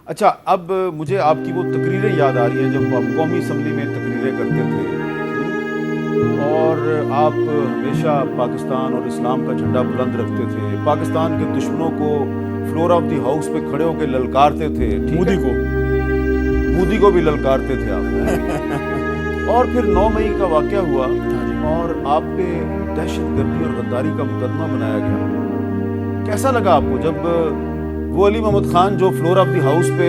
اچھا، اب مجھے آپ کی وہ تقریریں یاد آ رہی ہیں جب آپ قومی اسمبلی میں تقریریں کرتے تھے اور آپ ہمیشہ پاکستان اور اسلام کا جھنڈا بلند رکھتے تھے، پاکستان کے دشمنوں کو فلور آف دی ہاؤس پہ کھڑے ہو کے للکارتے تھے، مودی کو بھی للکارتے تھے آپ اور پھر 9 مئی کا واقعہ ہوا اور آپ پہ دہشت گردی اور غداری کا مقدمہ بنایا گیا. کیسا لگا آپ کو جب وہ علی محمد خان جو فلور آف دی ہاؤس پہ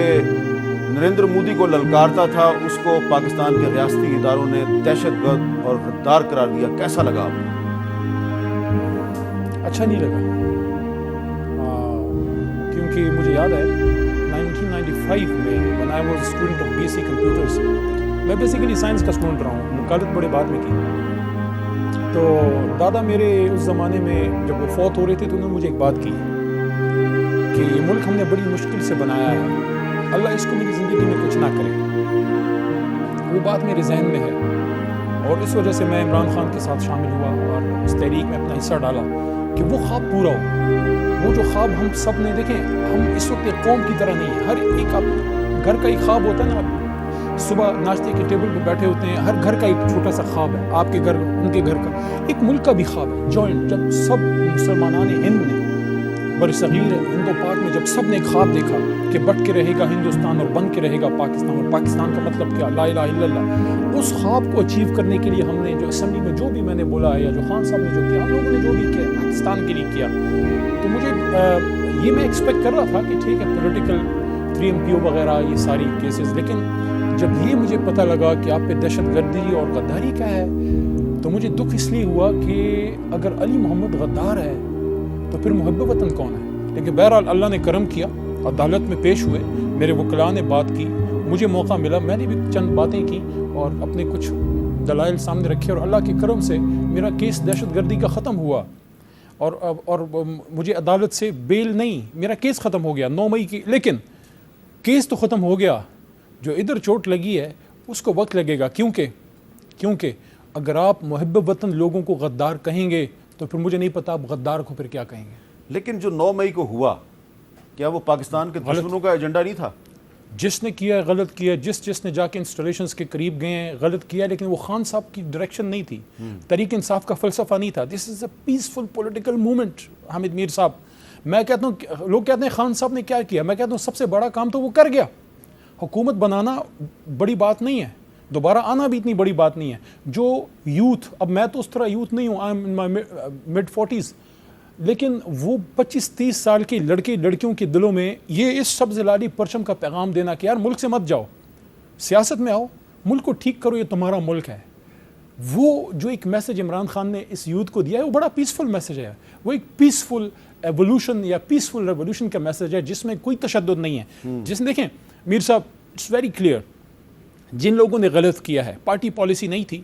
نریندر مودی کو للکارتا تھا اس کو پاکستان کے ریاستی اداروں نے دہشت گرد اور غدار قرار دیا؟ کیسا لگا آپ کو؟ اچھا نہیں لگا، کیونکہ مجھے یاد ہے 1995 میں when I was a student of BSc Computers، میں بیسیکلی سائنس کا اسٹوڈنٹ رہا ہوں، وکالت بڑے بعد میں کی. تو دادا میرے اس زمانے میں جب وہ فوت ہو رہے تھے تو انہوں نے مجھے ایک بات کی کہ یہ ملک ہم نے بڑی مشکل سے بنایا ہے، اللہ اس کو میری زندگی میں کچھ نہ کرے. وہ بات میرے ذہن میں ہے اور اس وجہ سے میں عمران خان کے ساتھ شامل ہوا اور اس تحریک میں اپنا حصہ ڈالا کہ وہ خواب پورا ہو. وہ جو خواب ہم سب نے دیکھیں، ہم اس وقت ایک قوم کی طرح نہیں ہیں، ہر ایک آپ گھر کا ایک خواب ہوتا ہے نا، آپ صبح ناشتے کے ٹیبل پہ بیٹھے ہوتے ہیں، ہر گھر کا ایک چھوٹا سا خواب ہے، آپ کے گھر ان کے گھر کا، ایک ملک کا بھی خواب ہے جوائنٹ. جب سب مسلمانان ہند نے برصغیر ہند و پاک میں جب سب نے ایک خواب دیکھا کہ بٹ کے رہے گا ہندوستان اور بن کے رہے گا پاکستان، اور پاکستان کا مطلب کیا؟ لا الہ الا اللہ. اس خواب کو اچیو کرنے کے لیے ہم نے جو اسمبلی میں جو بھی میں نے بولا ہے یا جو خان صاحب نے جو کیا، ہم لوگوں نے جو بھی کیا پاکستان کے لیے کیا. تو مجھے یہ میں ایکسپیکٹ کر رہا تھا کہ ٹھیک ہے پولیٹیکل 3MPO وغیرہ یہ ساری کیسز، لیکن جب یہ مجھے پتہ لگا کہ آپ پہ دہشت گردی اور غداری کا ہے تو مجھے دکھ اس لیے ہوا کہ اگر علی محمد غدار ہے تو پھر محب وطن کون ہے؟ لیکن بہرحال اللہ نے کرم کیا، عدالت میں پیش ہوئے، میرے وکلاء نے بات کی، مجھے موقع ملا، میں نے بھی چند باتیں کی اور اپنے کچھ دلائل سامنے رکھے اور اللہ کے کرم سے میرا کیس دہشت گردی کا ختم ہوا اور مجھے عدالت سے بیل نہیں، میرا کیس ختم ہو گیا 9 مئی کی. لیکن کیس تو ختم ہو گیا، جو ادھر چوٹ لگی ہے اس کو وقت لگے گا، کیونکہ اگر آپ محب وطن لوگوں کو غدار کہیں گے تو پھر مجھے نہیں پتا آپ غدار کو پھر کیا کہیں گے. لیکن جو 9 مئی کو ہوا، کیا وہ پاکستان کے دشمنوں کا ایجنڈا نہیں تھا؟ جس نے کیا غلط کیا، جس نے جا کے انسٹالیشنز کے قریب گئے ہیں غلط کیا، لیکن وہ خان صاحب کی ڈائریکشن نہیں تھی، تحریک انصاف کا فلسفہ نہیں تھا. This is a peaceful political movement. Hamid Mir صاحب، میں کہتا ہوں، لوگ کہتے ہیں خان صاحب نے کیا کیا، میں کہتا ہوں سب سے بڑا کام تو وہ کر گیا. حکومت بنانا بڑی بات نہیں ہے، دوبارہ آنا بھی اتنی بڑی بات نہیں ہے. جو یوتھ، اب میں تو اس طرح یوتھ نہیں ہوں، I am in my mid 40s، لیکن وہ 25-30 سال کے لڑکے لڑکیوں کے دلوں میں یہ اس سبز لالی پرچم کا پیغام دینا کہ یار ملک سے مت جاؤ، سیاست میں آؤ، ملک کو ٹھیک کرو، یہ تمہارا ملک ہے. وہ جو ایک میسج عمران خان نے اس یوتھ کو دیا ہے وہ بڑا پیسفل میسج ہے. وہ ایک پیسفل ایوولوشن یا پیسفل ریولیوشن کا میسج ہے جس میں کوئی تشدد نہیں ہے. جس میں دیکھیں میر صاحب، اٹس ویری کلیئر، جن لوگوں نے غلط کیا ہے، پارٹی پالیسی نہیں تھی،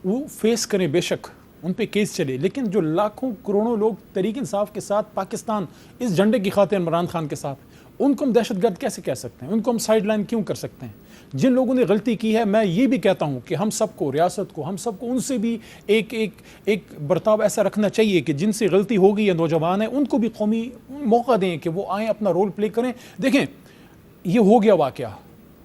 وہ فیس کریں، بے شک ان پہ کیس چلے، لیکن جو لاکھوں کروڑوں لوگ تحریک انصاف کے ساتھ پاکستان اس جھنڈے کی خاطر عمران خان کے ساتھ، ان کو ہم دہشت گرد کیسے کہہ سکتے ہیں؟ ان کو ہم سائیڈ لائن کیوں کر سکتے ہیں؟ جن لوگوں نے غلطی کی ہے، میں یہ بھی کہتا ہوں کہ ہم سب کو، ریاست کو، ہم سب کو ان سے بھی ایک برتاؤ ایسا رکھنا چاہیے کہ جن سے غلطی ہو گئی یا نوجوان ہیں ان کو بھی قومی موقع دیں کہ وہ آئیں، اپنا رول پلے کریں. دیکھیں یہ ہو گیا واقعہ،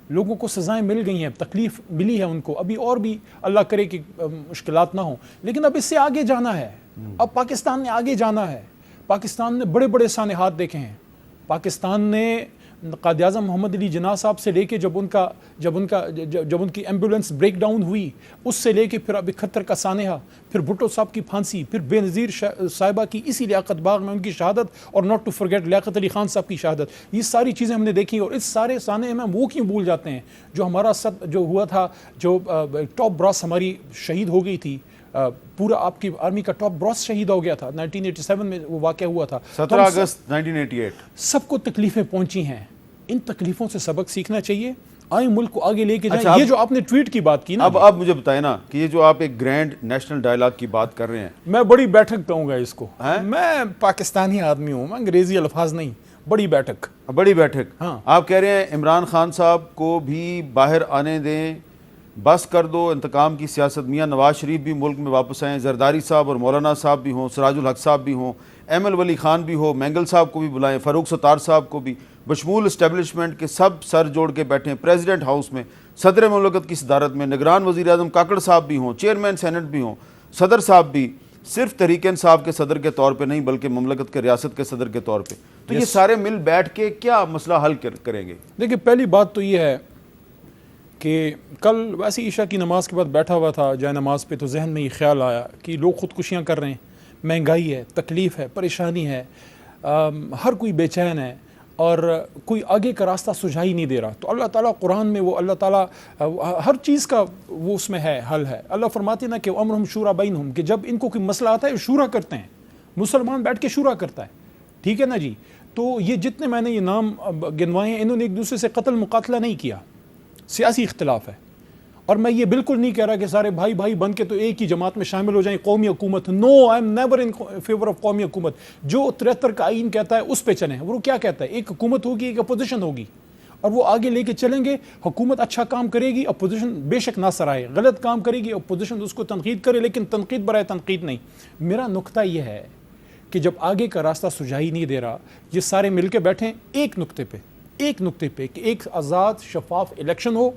لوگوں کو سزائیں مل گئی ہیں، تکلیف ملی ہے ان کو، ابھی اور بھی اللہ کرے کہ مشکلات نہ ہوں، لیکن اب اس سے آگے جانا ہے. اب پاکستان نے آگے جانا ہے. پاکستان نے بڑے بڑے سانحات دیکھے ہیں. پاکستان نے قائد اعظم محمد علی جناح صاحب سے لے کے جب ان کی ایمبولینس بریک ڈاؤن ہوئی، اس سے لے کے پھر اب 71 کا سانحہ، پھر بھٹو صاحب کی پھانسی، پھر بے نظیر صاحبہ کی اسی لیاقت باغ میں ان کی شہادت، اور not to forget Liaquat Ali Khan صاحب کی شہادت. یہ ساری چیزیں ہم نے دیکھی، اور اس سارے سانحے میں وہ کیوں بھول جاتے ہیں جو ہمارا جو ہوا تھا، جو ٹاپ براس ہماری شہید ہو گئی تھی، پورا آپ کی آرمی کا ٹاپ براس شہید ہو گیا تھا 1987 میں، وہ واقعہ ہوا تھا 17 اگست 1988. سب کو تکلیفیں پہنچی ہیں، ان تکلیفوں سے سبق سیکھنا چاہیے، آئیں ملک کو آگے لے کے جائیں. یہ جو آپ نے ٹویٹ کی بات کی نا، اب مجھے بتائیں نا کہ یہ جو آپ ایک گرینڈ نیشنل ڈائلاگ کی بات کر رہے ہیں، میں بڑی بیٹھک کہوں گا اس کو. میں پاکستانی آدمی ہوں، میں انگریزی الفاظ نہیں، بڑی بیٹھک. ہاں، آپ کہہ رہے ہیں عمران خان صاحب کو بھی باہر آنے دیں، بس کر دو انتقام کی سیاست. میاں نواز شریف بھی ملک میں واپس آئیں، زرداری صاحب اور مولانا صاحب بھی ہوں، سراج الحق صاحب بھی ہوں، ایمل ولی خان بھی ہو، مینگل صاحب کو بھی بلائیں، فاروق ستار صاحب کو بھی، بشمول اسٹیبلشمنٹ کے سب سر جوڑ کے بیٹھیں پریزیڈنٹ ہاؤس میں، صدر مملکت کی صدارت میں، نگران وزیر اعظم کاکڑ صاحب بھی ہوں، چیئرمین سینٹ بھی ہوں، صدر صاحب بھی، صرف تحریک انصاف کے صدر کے طور پہ نہیں بلکہ مملکت کے ریاست کے صدر کے طور پہ، تو یہ سارے مل بیٹھ کے کیا مسئلہ حل کریں گے؟ دیکھیں پہلی بات تو یہ ہے کہ کل ویسے عشاء کی نماز کے بعد بیٹھا ہوا تھا جائے نماز پہ، تو ذہن میں یہ خیال آیا کہ لوگ خودکشیاں کر رہے ہیں، مہنگائی ہے، تکلیف ہے، پریشانی ہے، ہر کوئی بے چین ہے اور کوئی آگے کا راستہ سجھائی نہیں دے رہا. تو اللہ تعالیٰ قرآن میں وہ اللہ تعالیٰ ہر چیز کا وہ اس میں ہے حل ہے. اللہ فرماتے ہیں نا کہ امرہم شورا بینہم، کہ جب ان کو کوئی مسئلہ آتا ہے شورا کرتے ہیں، مسلمان بیٹھ کے شورا کرتا ہے. ٹھیک ہے نا جی. تو یہ جتنے میں نے یہ نام گنوائے ہیں انہوں نے ایک دوسرے سے قتل مقاتلہ نہیں کیا، سیاسی اختلاف ہے. اور میں یہ بالکل نہیں کہہ رہا کہ سارے بھائی بھائی بن کے تو ایک ہی جماعت میں شامل ہو جائیں قومی حکومت. No, I'm never in favour of قومی حکومت. جو 73 کا آئین کہتا ہے اس پہ چلیں. وہ کیا کہتا ہے؟ ایک حکومت ہوگی، ایک اپوزیشن ہوگی، اور وہ آگے لے کے چلیں گے. حکومت اچھا کام کرے گی، اپوزیشن بے شک نہ سرائے، غلط کام کرے گی اپوزیشن اس کو تنقید کرے، لیکن تنقید برائے تنقید نہیں. میرا نقطہ یہ ہے کہ جب آگے کا راستہ سجھائی نہیں دے رہا، یہ سارے مل کے بیٹھیں ایک نقطے پہ کہ ایک آزاد شفاف الیکشن ہو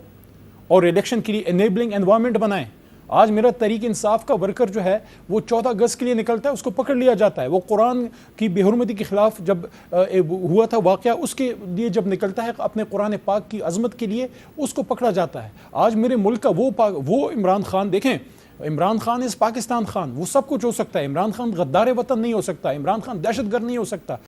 اور الیکشن کے لیے انیبلنگ انوائرمنٹ بنائیں. آج میرا تحریک انصاف کا ورکر جو ہے وہ 14 اگست کے لیے نکلتا ہے، اس کو پکڑ لیا جاتا ہے. وہ قرآن کی بے حرمتی کے خلاف جب ہوا تھا واقعہ، اس کے لیے جب نکلتا ہے اپنے قرآن پاک کی عظمت کے لیے، اس کو پکڑا جاتا ہے. آج میرے ملک کا وہ عمران خان دیکھیں، عمران خان از پاکستان خان، وہ سب کچھ ہو سکتا ہے. عمران خان غدار وطن نہیں ہو سکتا، عمران خان دہشت گرد نہیں ہو سکتا.